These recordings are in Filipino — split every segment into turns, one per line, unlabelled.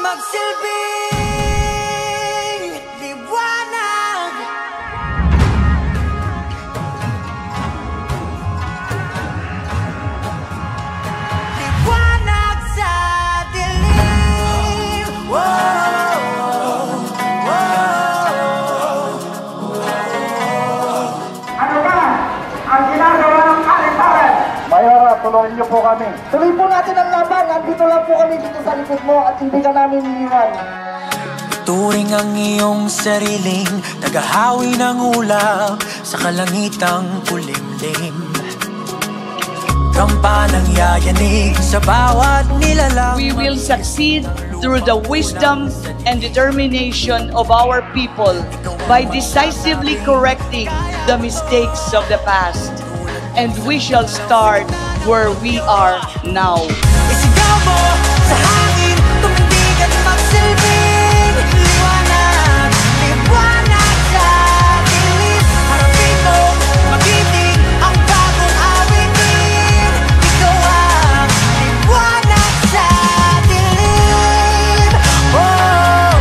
magsilbing liwanag. Liwanag sa dilim.
Ano ba ang ginagawa ng kalentaran? Mayora, tulungan niyo po kami. Tuloy po natin ang laban. Nandito lang po kami dito sa likod mo at hindi ka namin iniwan.
Turing ang iyong sariling tagahawi ng ulap sa kalangitang kulimlim. Kampanang yayanig sa bawat nilalang.
We will succeed through the wisdom and determination of our people by decisively correcting the mistakes of the past. And we shall start where we are now.
Isigaw mo sa hangin, tumindig at magsilbing liwanag. Liwanag sa dilim. Harapin mo, magiting ang bagong awitin. Ikaw ang liwanag sa dilim. Oh,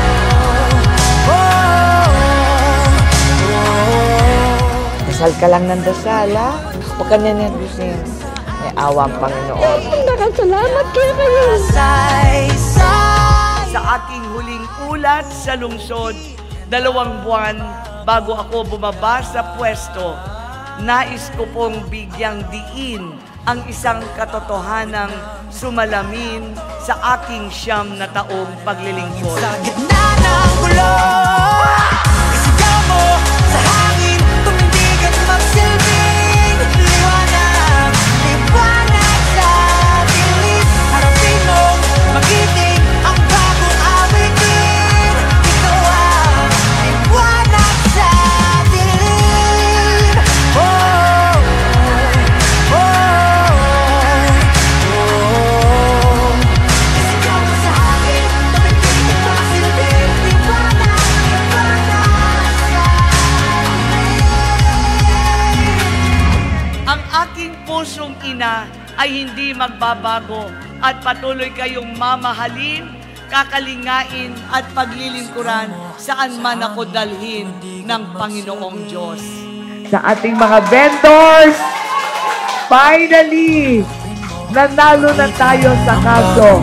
oh, oh.
Dasal ka lang ng dasal, ha? Huwag ka nanervyusin. May awa ang Panginoon. Salamat kayo.
Sa aking huling ulat sa lungsod, 2 buwan bago ako bumaba sa pwesto, nais ko pong bigyang diin ang isang katotohanang sumalamin sa aking 9 na taong paglilingkod.
Sa gitna ng gulo, isigaw mo sa hangin, tumindig at magsilbing liwanag. Liwanag sa dilim. Harapin mo, magiting ang bagong awitin. Ikaw ang liwanag sa dilim. Oh, oh, oh, oh. Isigaw mo sa hangin, tumindig at magsilbing liwanag. Liwanag sa dilim.
Ang aking pusong ina ay hindi magbabago at patuloy kayong mamahalin, kakalingain at paglilingkuran saan man ako dalhin ng Panginoong Diyos.
Sa ating mga vendors, finally, nanalo na tayo sa kaso.